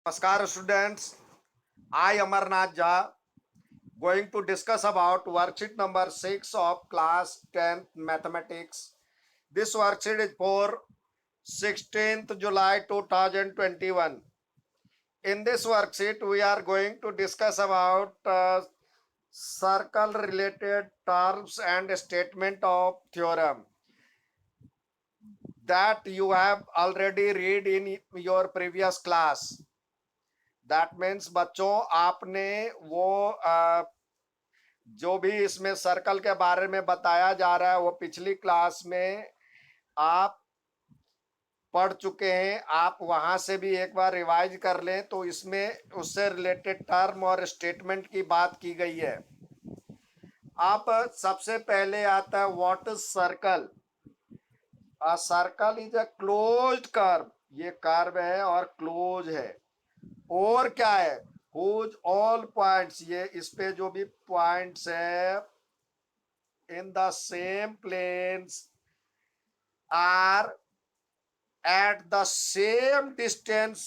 Namaskar students, I Amarnath Jha going to discuss about worksheet number 6 of class 10th mathematics. This worksheet is for 16th July 2021. In this worksheet we are going to discuss about circle related terms and statement of theorem that you have already read in your previous class. That means बच्चों आपने वो जो भी इसमें circle के बारे में बताया जा रहा है वो पिछली क्लास में आप पढ़ चुके हैं। आप वहां से भी एक बार रिवाइज कर लें तो इसमें उससे रिलेटेड टर्म और स्टेटमेंट की बात की गई है। अब सबसे पहले आता है what is circle. A circle is a closed curve, ये कर्व है और क्लोज है। और क्या है, हुज ऑल पॉइंट्स, ये इस पे जो भी पॉइंट्स है in the same planes are at the same distance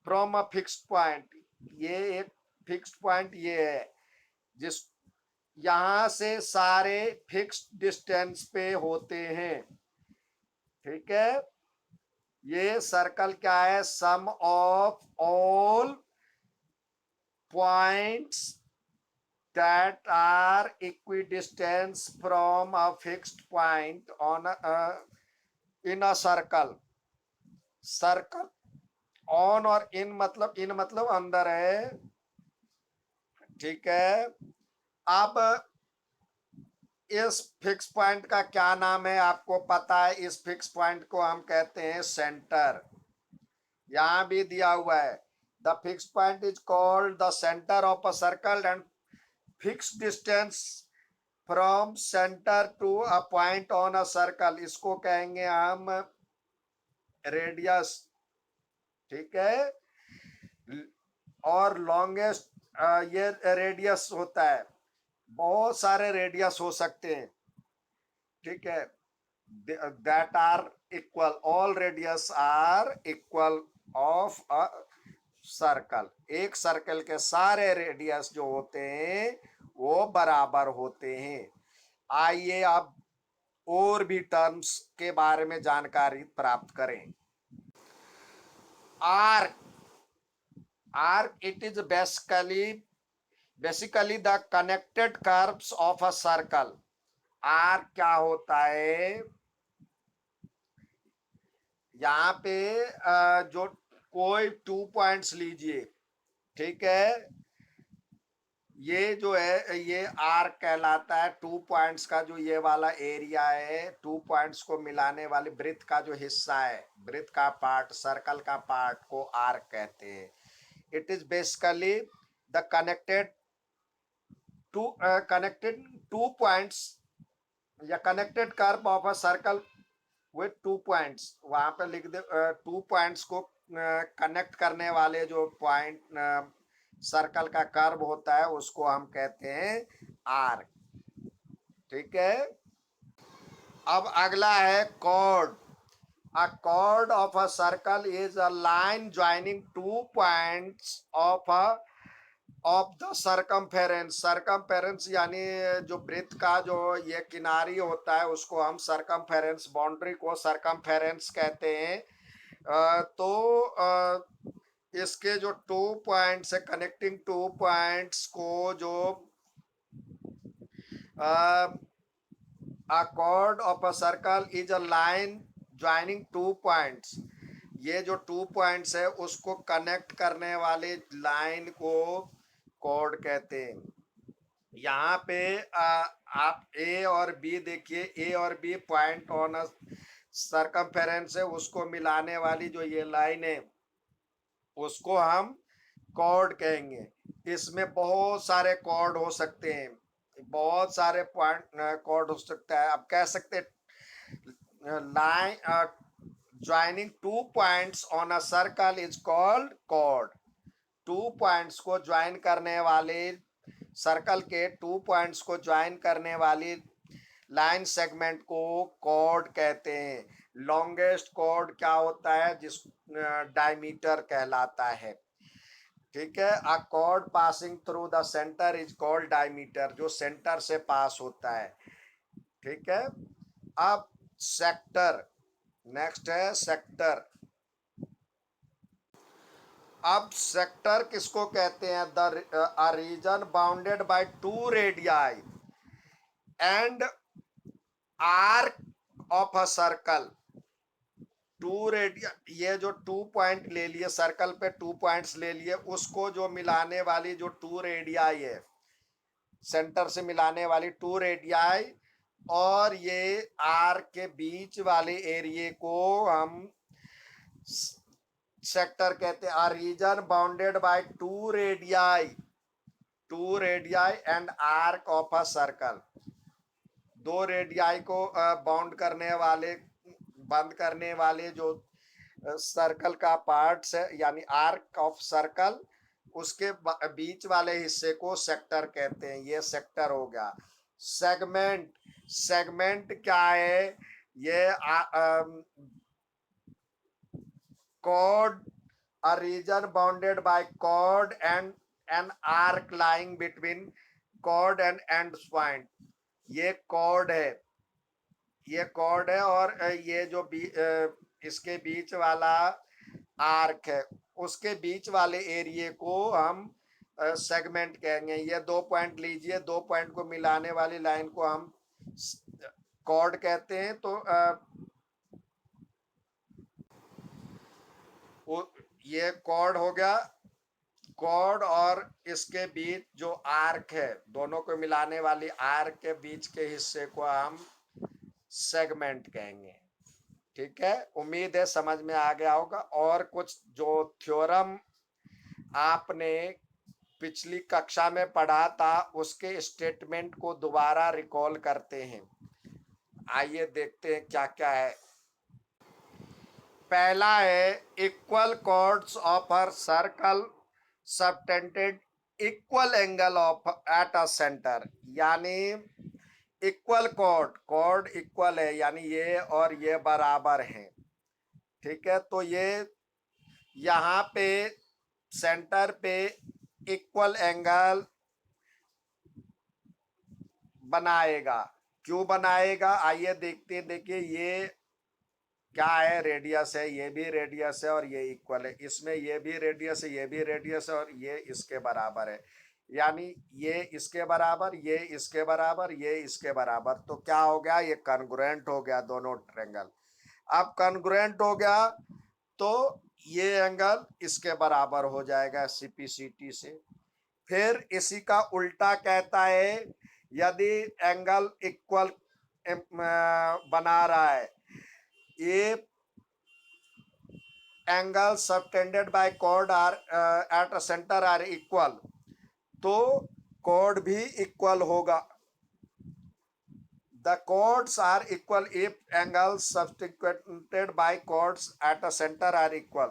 from a fixed point. ये एक फिक्स्ड पॉइंट ये है जिस यहां से सारे फिक्स्ड डिस्टेंस पे होते हैं। ठीक है, ये सर्कल क्या है, sum of all points that are equidistant from a fixed point on in a circle. Circle on और इन मतलब अंदर है। ठीक है, अब इस फिक्स पॉइंट का क्या नाम है आपको पता है। इस फिक्स पॉइंट को हम कहते हैं सेंटर। यहां भी दिया हुआ है the fix point is called the centre of a circle and fix distance from centre to a point on a circle, इसको कहेंगे हम रेडियस। ठीक है, और लॉन्गेस्ट ये रेडियस होता है। बहुत सारे रेडियस हो सकते हैं। ठीक है, that are equal, all radius are equal of a circle. एक सर्कल के सारे रेडियस जो होते हैं वो बराबर होते हैं। आइए अब और भी टर्म्स के बारे में जानकारी प्राप्त करें। Arc, arc it is basically the connected curves of a circle. Arc क्या होता है, यहाँ पे जो कोई 2 पॉइंट्स लीजिए। ठीक है, ये जो है ये आर्क कहलाता है। 2 पॉइंट्स का जो ये वाला एरिया है, 2 पॉइंट्स को मिलाने वाली वृत्त का जो हिस्सा है, वृत्त का पार्ट, सर्कल का पार्ट को आर्क कहते हैं। It is basically the connected 2 points या connected curve of a circle with 2 points. वहां पे लिख दे 2 पॉइंट्स को कनेक्ट करने वाले जो पॉइंट सर्कल का कर्व होता है उसको हम कहते हैं आर्क। ठीक है, अब अगला है chord. A chord of a circle is a line joining 2 points of the circumference. Circumference यानी जो वृत्त का जो ये किनारी होता है उसको हम सरकमफेरेंस, बाउंड्री को सरकमफेरेंस कहते हैं। तो इसके जो 2 पॉइंट्स है, कनेक्टिंग 2 पॉइंट्स को जो a chord of a circle is a line joining 2 points. ये जो 2 पॉइंट्स है उसको कनेक्ट करने वाले लाइन को कॉर्ड कहते हैं। यहाँ पे आप ए और बी देखिए, ए और B point on a circumference है, उसको मिलाने वाली जो ये लाइन है उसको हम कॉर्ड कहेंगे। इसमें बहुत सारे कॉर्ड हो सकते हैं, बहुत सारे पॉइंट कॉर्ड हो सकता है। अब कह सकते line joining 2 points on a circle is called chord. 2 points को ज्वाइन करने वाले सर्कल के 2 पॉइंट्स को ज्वाइन करने वाली लाइन सेगमेंट को कॉर्ड कहते हैं। लॉन्गेस्ट कॉर्ड क्या होता है, जिस डायमीटर कहलाता है। ठीक है। A chord passing through the centre is called diameter, जो सेंटर से पास होता है। ठीक है। अब सेक्टर, नेक्स्ट है सेक्टर। अब सेक्टर किसको कहते हैं? The region bounded by two radii and arc of a circle. Two radia, ये जो 2 पॉइंट ले लिए सर्कल पे, 2 पॉइंट्स ले लिए, उसको जो मिलाने वाली जो 2 रेडियाई है, सेंटर से मिलाने वाली 2 रेडियाई, और ये आर के बीच वाले एरिए को हम सेक्टर कहते हैं। Are region bounded by two radii and arc of a circle. 2 radii को बाउंड करने वाले, बंद करने वाले जो सर्कल का पार्ट्स है, यानी आर्क ऑफ सर्कल, उसके बीच वाले हिस्से को सेक्टर कहते हैं। ये सेक्टर हो गया। सेगमेंट, सेगमेंट क्या है? ये chord, a region bounded by chord and an arc lying between chord and end point। ये chord है, ये chord है, और ये जो इसके बीच वाला आर्क है, उसके बीच वाले एरिए को हम सेगमेंट कहेंगे। ये 2 पॉइंट लीजिए, 2 पॉइंट को मिलाने वाली लाइन को हम कॉर्ड कहते हैं। तो ये कॉर्ड हो गया। कॉर्ड और इसके बीच जो आर्क है, दोनों को मिलाने वाली आर्क के बीच के हिस्से को हम सेगमेंट कहेंगे। ठीक है, उम्मीद है समझ में आ गया होगा। और कुछ जो थ्योरम आपने पिछली कक्षा में पढ़ा था, उसके स्टेटमेंट को दोबारा रिकॉल करते हैं। आइए देखते हैं क्या क्या है। पहला है इक्वल कॉर्ड्स ऑफ हर circle subtended equal angle of at a centre. यानी इक्वल कॉर्ड, कॉर्ड इक्वल है यानी ये और ये बराबर हैं। ठीक है, तो ये यहाँ पे सेंटर पे इक्वल एंगल बनाएगा। क्यों बनाएगा? आइए देखते हैं। देखिए ये क्या है? रेडियस है, ये भी रेडियस है और ये इक्वल है। इसमें ये भी रेडियस है, ये भी रेडियस है, और ये इसके बराबर है। यानी ये इसके बराबर, ये इसके बराबर, ये इसके बराबर। तो क्या हो गया? ये कॉन्ग्रुएंट हो गया दोनों ट्रायंगल। अब कॉन्ग्रुएंट हो गया तो ये एंगल इसके बराबर हो जाएगा सीपीसीटी से। फिर इसी का उल्टा कहता है, यदि एंगल इक्वल बना रहा है, ये angle subtended by chord are at a centre are equal, तो कॉर्ड भी इक्वल होगा। The chords are equal if angles subtended by chords at a center are equal।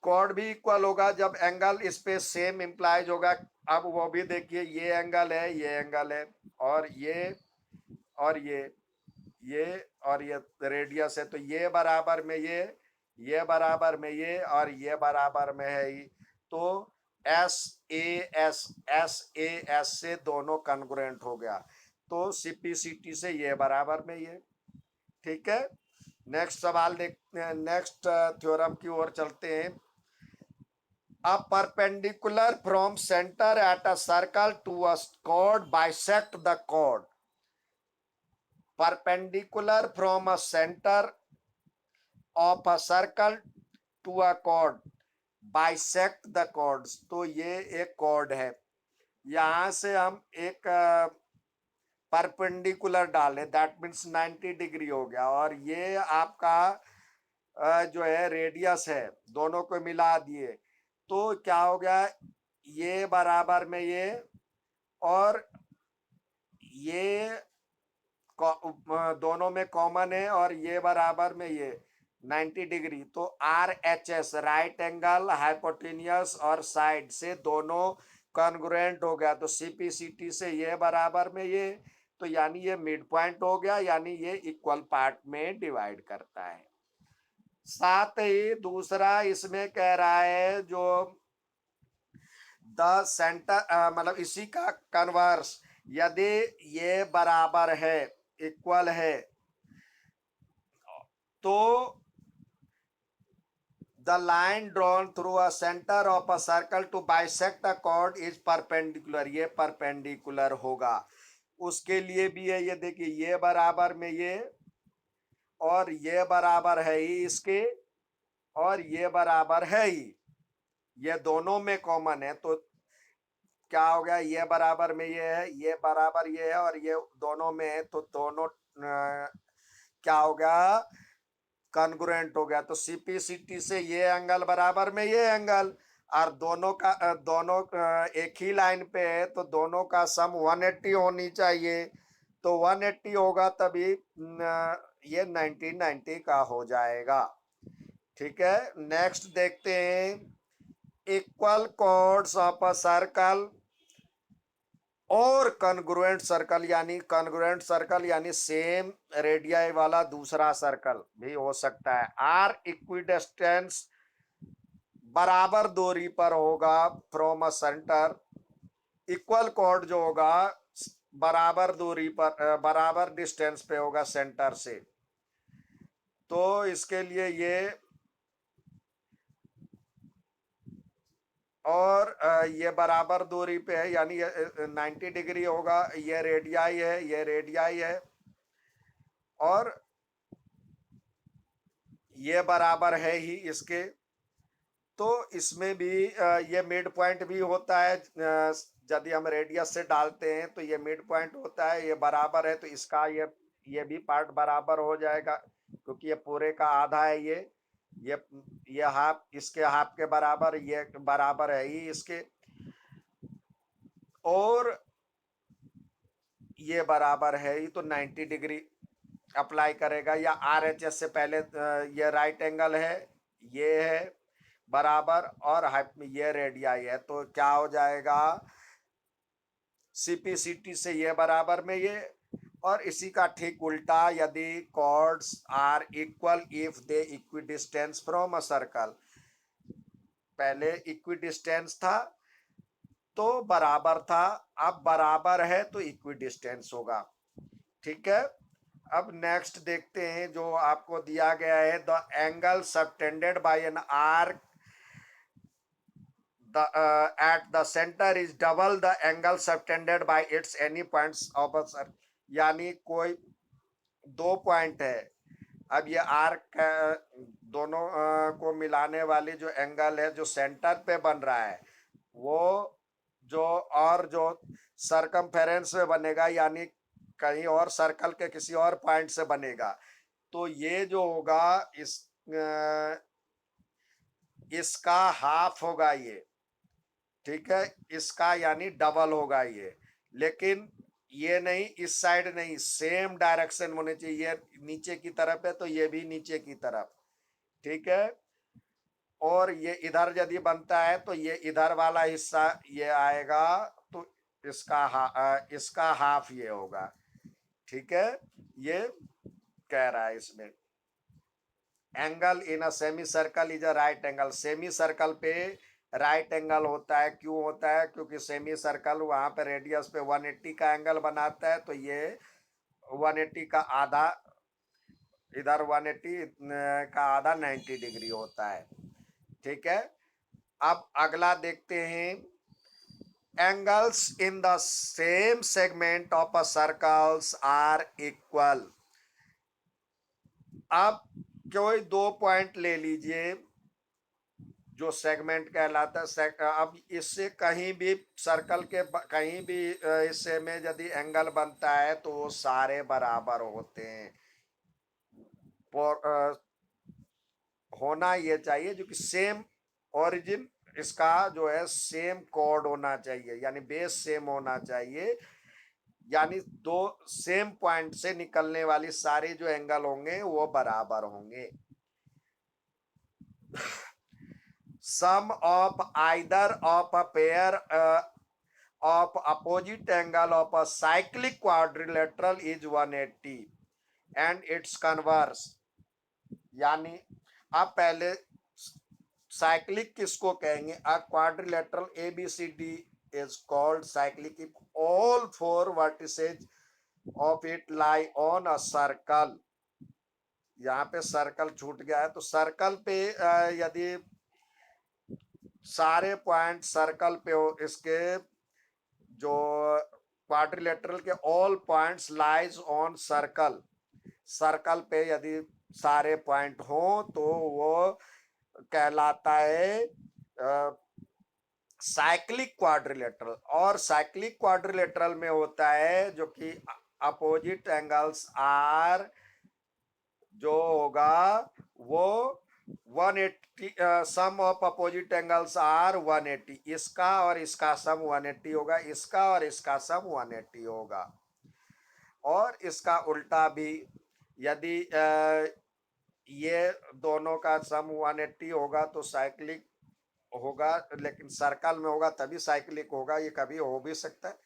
Chord भी इक्वल होगा जब एंगल इस पे सेम इंप्लाइज होगा। अब वो भी देखिए, ये एंगल है, ये एंगल है, और और ये और ये रेडियस है, तो ये बराबर में ये बराबर में ये, और ये बराबर में है ही। तो एस ए एस से दोनों कॉन्ग्रुएंट हो गया, तो सीपीसीटी से ये बराबर में ये। ठीक है, नेक्स्ट सवाल देखते हैं, नेक्स्ट थ्योरम की ओर चलते हैं। A perpendicular from center at a circle to a chord bisect the chord। Perpendicular from a center of a circle to a chord bisect the chords। तो ये एक chord है, यहां से हम एक परपेंडिकुलर डालें, दैट मीन्स 90 डिग्री हो गया, और ये आपका जो है रेडियस है, दोनों को मिला दिए तो क्या हो गया? ये बराबर में ये, और ये दोनों में कॉमन है, और ये बराबर में ये 90 डिग्री। तो R H S, right angle hypotenuse और साइड से दोनों कॉन्ग्रुएंट हो गया, तो सीपीसीटी से ये बराबर में ये, तो यानी ये मिड पॉइंट हो गया, यानी ये इक्वल पार्ट में डिवाइड करता है। साथ ही दूसरा इसमें कह रहा है जो द सेंटर मतलब इसी का कन्वर्स, यदि ये बराबर है, इक्वल है, तो the line drawn through a center of a circle to bisect a chord is perpendicular, ये perpendicular होगा। उसके लिए भी है, ये देखिए ये बराबर में ये, और ये बराबर है ही इसके, और ये बराबर है ही, ये दोनों में कॉमन है, तो क्या हो गया, ये बराबर में ये है, ये बराबर ये है, और ये दोनों में है, तो दोनों क्या हो गया, कॉन्ग्रुएंट हो गया। तो सीपीसीटी से ये एंगल बराबर में ये एंगल, और दोनों का दोनों एक ही लाइन पे है, तो दोनों का सम 180 होनी चाहिए। तो 180 होगा तभी ये 1990 का हो जाएगा। ठीक है, नेक्स्ट देखते हैं, equal chords of a circle और कॉन्ग्रुएंट सर्कल, यानी सेम रेडियाई वाला दूसरा सर्कल भी हो सकता है। आर इक्विडिस्टेंस, बराबर दूरी पर होगा from a centre, equal cord जो होगा बराबर दूरी पर, बराबर डिस्टेंस पे होगा सेंटर से। तो इसके लिए ये, और ये बराबर दूरी पे है, यानी 90 डिग्री होगा, ये रेडियाई है, ये रेडियाई है, और ये बराबर है ही इसके। तो इसमें भी ये मिड पॉइंट भी होता है, यदि हम रेडियस से डालते हैं तो ये मिड पॉइंट होता है, ये बराबर है, तो इसका ये भी पार्ट बराबर हो जाएगा, क्योंकि ये पूरे का आधा है, ये ये हाफ इसके हाफ के बराबर, ये बराबर है ही इसके, और ये बराबर है ही, तो 90 डिग्री अप्लाई करेगा। या आर एच एस से पहले ये राइट एंगल है, ये है बराबर, और ये रेडियाई है, तो क्या हो जाएगा, सीपीसीटी से ये बराबर में ये, और इसी का ठीक उल्टा, यदि chords are equal if they equidistance from a circle, पहले इक्विडिस्टेंस था तो बराबर था, अब बराबर है तो इक्विडिस्टेंस होगा। ठीक है, अब नेक्स्ट देखते हैं जो आपको दिया गया है, the angle subtended bye an arc at the center is double the angle subtended by its any points of a circle, यानी कोई दो पॉइंट है, अब ये आर्क दोनों को मिलाने वाली जो एंगल है जो सेंटर पे बन रहा है, वो जो सरकमफेरेंस में बनेगा, यानी कहीं और सर्कल के किसी और पॉइंट से बनेगा, तो ये जो होगा इसका हाफ होगा ये। ठीक है, इसका यानी डबल होगा ये, लेकिन ये नहीं, इस साइड नहीं, सेम डायरेक्शन होने चाहिए, ये नीचे की तरफ है तो ये भी नीचे की तरफ। ठीक है, और ये इधर यदि बनता है तो ये इधर वाला हिस्सा ये आएगा, तो इसका हाफ ये होगा। ठीक है, ये कह रहा है इसमें, angle in a semi circle is a right angle, semi circle पे राइट एंगल होता है, क्यों होता है, क्योंकि सेमी सर्कल वहां पे रेडियस पे 180 का एंगल बनाता है, तो ये 180 का आधा, इधर 180 का आधा 90 डिग्री होता है। ठीक है, अब अगला देखते हैं, angles in the same segment of a circles are equal. अब कोई दो पॉइंट ले लीजिए जो सेगमेंट कहलाता है, अब इससे कहीं भी सर्कल के कहीं भी हिस्से में यदि एंगल बनता है तो वो सारे बराबर होते हैं, होना ये चाहिए जो कि सेम ओरिजिन, इसका जो है सेम कोड होना चाहिए, यानी बेस सेम होना चाहिए, यानी दो सेम पॉइंट से निकलने वाली सारे जो एंगल होंगे वो बराबर होंगे। Sum of either of a pair of opposite angle of a cyclic quadrilateral is 180 and its converse, यानी अब पहले साइक्लिक किसको कहेंगे? अ quadrilateral ABCD is called cyclic if all four vertices of it lie on a circle. यहाँ पे circle छूट गया है, तो सर्कल पे यदि सारे पॉइंट सर्कल पे हो, इसके जो क्वाड्रिलेटरल के all points lies on circle, circle पे यदि सारे पॉइंट हो तो वो कहलाता है साइक्लिक क्वाड्रिलेटरल। और साइक्लिक क्वाड्रिलेटरल में होता है जो कि अपोजिट एंगल्स आर जो होगा वो 180, सम ऑफ अपोजिट एंगल्स आर 180, इसका और इसका सम 180 होगा, इसका और इसका सम 180 होगा। और इसका उल्टा भी, यदि ये दोनों का सम 180 होगा तो साइक्लिक होगा, लेकिन सर्कल में होगा तभी साइक्लिक होगा, ये कभी हो भी सकता है।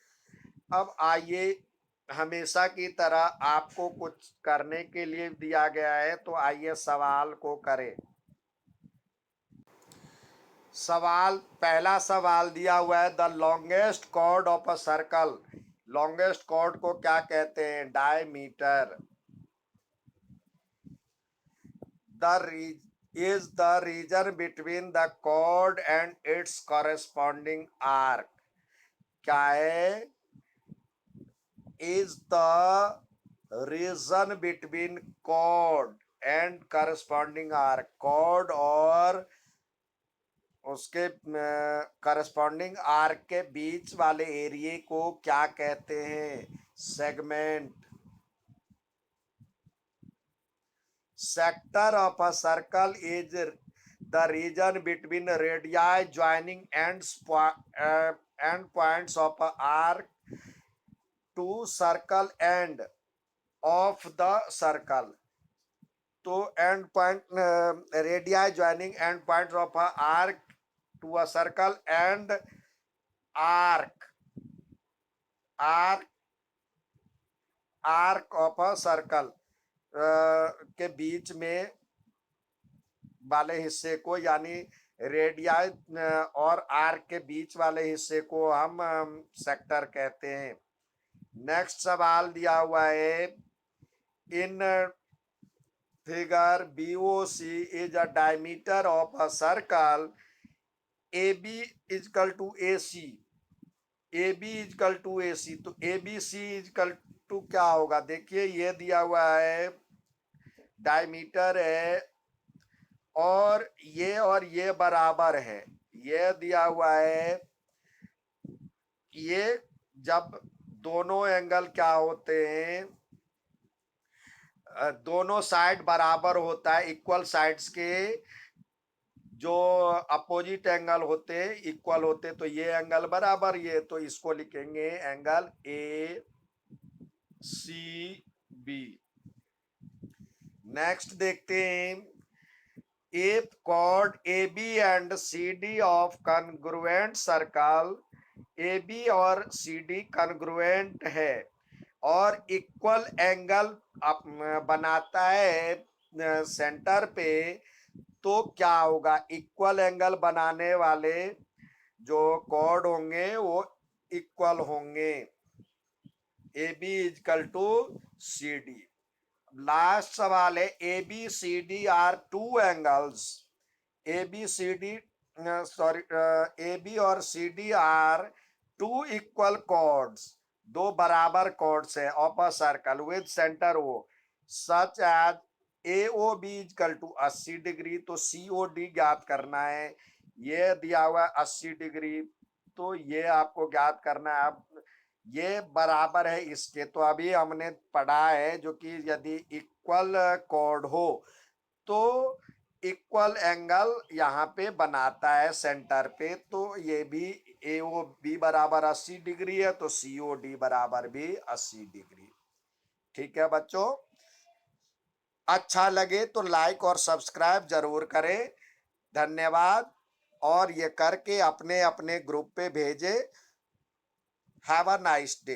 अब आइए, हमेशा की तरह आपको कुछ करने के लिए दिया गया है, तो आइए सवाल को करें। सवाल, पहला सवाल दिया हुआ है, the longest chord of a circle. Longest chord को क्या कहते हैं? Diameter. is the region between the chord and its corresponding arc। क्या है? is the region between chord and corresponding arc। chord और उसके करस्पॉन्डिंग आर्क के बीच वाले एरिया को क्या कहते हैं? Segment. Sector of a circle is the region between radii joining ends and points of a arc to circle and of the circle. तो and point, radii joining end points of a arc to a circle and arc arc of a circle के बीच में वाले हिस्से को, यानी radii और arc के बीच वाले हिस्से को हम सेक्टर कहते हैं। नेक्स्ट सवाल दिया हुआ है, in figure BOC is a diameter of a circle AB is equal to AC। AB is equal to AC, तो ABC इजकल टू क्या होगा? देखिए, ये दिया हुआ है डायमीटर है और ये बराबर है, ये दिया हुआ है। ये जब दोनों एंगल क्या होते हैं, दोनों साइड बराबर होता है, इक्वल साइड्स के जो अपोजिट एंगल होते इक्वल होते, तो ये एंगल बराबर, ये तो इसको लिखेंगे एंगल ACB। नेक्स्ट देखते हैं, if chord AB and CD of congruent circle, AB और CD congruent है और इक्वल एंगल बनाता है सेंटर पे, तो क्या होगा? इक्वल एंगल बनाने वाले जो कॉर्ड होंगे वो इक्वल होंगे। AB is equal to CD। Last सवाल है, ABCD are two angles. ABCD, sorry, AB और CD are two equal chords, दो बराबर कॉर्ड्स है of a circle with centre O such as AOB is equal to 80 degree. तो COD ज्ञात करना है, ये दिया हुआ है 80 डिग्री, तो ये आपको ज्ञात करना है। अब ये बराबर है इसके, तो अभी हमने पढ़ा है जो कि यदि इक्वल कॉर्ड हो तो इक्वल एंगल यहाँ पे बनाता है सेंटर पे, तो ये भी AOB बराबर 80 डिग्री है, तो COD बराबर भी 80 डिग्री। ठीक है बच्चों, अच्छा लगे तो लाइक और सब्सक्राइब जरूर करें। धन्यवाद। और ये करके अपने अपने ग्रुप पे भेजें। Have a nice day.